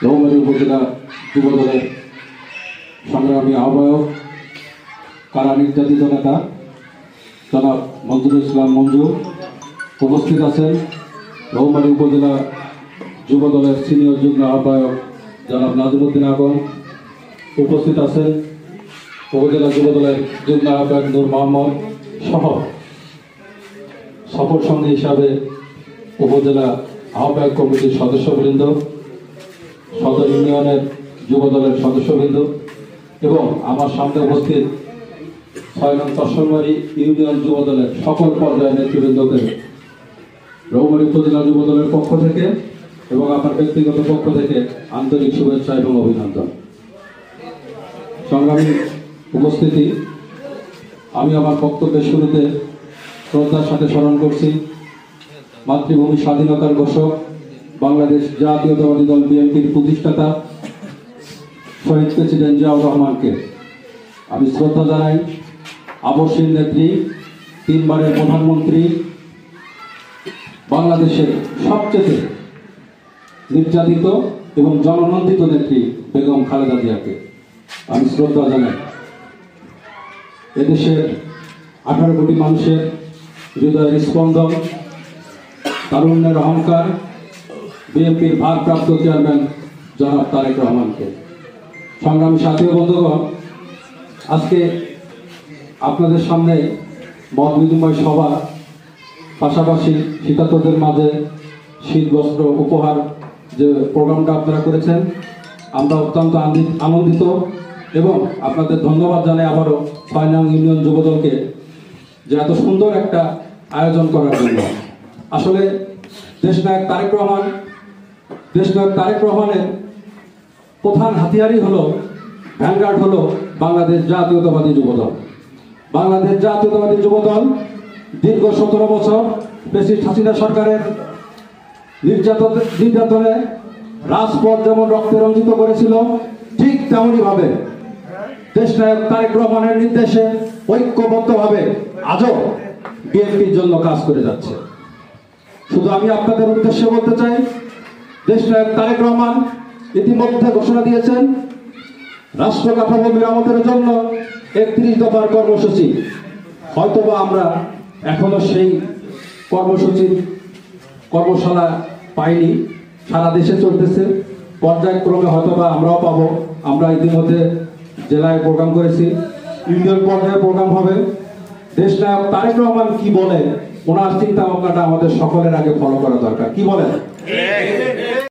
রৌমারী উপজেলা যুবদলের সংগ্রামী আহ্বায়ক, কারা নির্যাতিত নেতা জনাব মঞ্জুরুল ইসলাম মঞ্জু উপস্থিত আছেন। রৌমারী উপজেলা যুবদলের সিনিয়র যুগ্ম আহ্বায়ক জনাব নাজিমুদ্দিন আগম উপস্থিত আছেন। উপজেলা যুবদলের যুগ্ম আহ্বায়ক নূর মোহাম্মদ সহ সফর সঙ্গী হিসাবে উপজেলা আহ্বায়ক কমিটির সদস্যবৃন্দ, সদর ইউনিয়নের যুবদলের সদস্যবৃন্দ এবং আমার সামনে উপস্থিত ৬ নং তরসলমারী ইউনিয়ন যুবদলের সকল পর্যায়ের নেতৃবৃন্দকে রৌমারী উপজেলা যুবদলের পক্ষ থেকে এবং আমার ব্যক্তিগত পক্ষ থেকে আন্তরিক শুভেচ্ছা এবং অভিনন্দন। সংগ্রামী উপস্থিতি, আমি আমার বক্তব্যের শুরুতে শ্রদ্ধার সাথে স্মরণ করছি মাতৃভূমি স্বাধীনতার ঘোষক, বাংলাদেশ জাতীয়তাবাদী দল বিএনপির প্রতিষ্ঠাতা শহীদ প্রেসিডেন্ট জিয়াউর রহমানকে। আমি শ্রদ্ধা জানাই আবশ্যিক নেত্রী, 3 বারের প্রধানমন্ত্রী, বাংলাদেশের সবচেয়ে নির্যাতিত এবং জননন্দিত নেত্রী বেগম খালেদা জিয়াকে আমি শ্রদ্ধা জানাই। এদেশের 18 কোটি মানুষের হৃদয়ের স্পন্দন, তারুণ্যের অহংকার বিএনপির ভারপ্রাপ্ত চেয়ারম্যান জনাব তারেক রহমানকে। সংগ্রামী সাথী বন্ধুগণ, আজকে আপনাদের সামনে মত বিনিময় সভা, পাশাপাশি শীতার্তদের মাঝে শীত বস্ত্র উপহার যে প্রোগ্রামটা আপনারা করেছেন, আমরা অত্যন্ত আনন্দিত এবং আপনাদের ধন্যবাদ জানাই আবারও ৬ নং ইউনিয়ন যুবদলকে যে এত সুন্দর একটা আয়োজন করার জন্য। আসলে দেশনায়ক তারেক রহমানের প্রধান হাতিয়ারই হলো, ভ্যানগার্ড হলো বাংলাদেশ জাতীয়তাবাদী যুবদল। বাংলাদেশ জাতীয়তাবাদী যুবদল দীর্ঘ 17 বছর ফ্যাসিস্ট হাসিনা সরকারের নির্যাতনে রাজপথ যেমন রক্তে রঞ্জিত করেছিল, ঠিক তেমনই ভাবে দেশনায়ক তারেক রহমানের নির্দেশে ঐক্যবদ্ধভাবে আজও বিএনপির জন্য কাজ করে যাচ্ছে। শুধু আমি আপনাদের উদ্দেশ্যে বলতে চাই, দেশনায়ক তারেক রহমান ইতিমধ্যে ঘোষণা দিয়েছেন রাষ্ট্র কাঠামো মেরামতের জন্য 31 দফার কর্মসূচি। হয়তোবা আমরা এখনো সেই কর্মশালা পাইনি, সারা দেশে চলতেছে, পর্যায়ক্রমে হয়তোবা আমরাও পাবো। আমরা ইতিমধ্যে জেলায় প্রোগ্রাম করেছি, ইউনিয়ন পর্যায়ে প্রোগ্রাম হবে। দেশনায়ক তারেক রহমান কি বলে, ওনার চিন্তা ভাবনাটা আমাদের সকলের আগে ফলো করা দরকার। কি বলেন?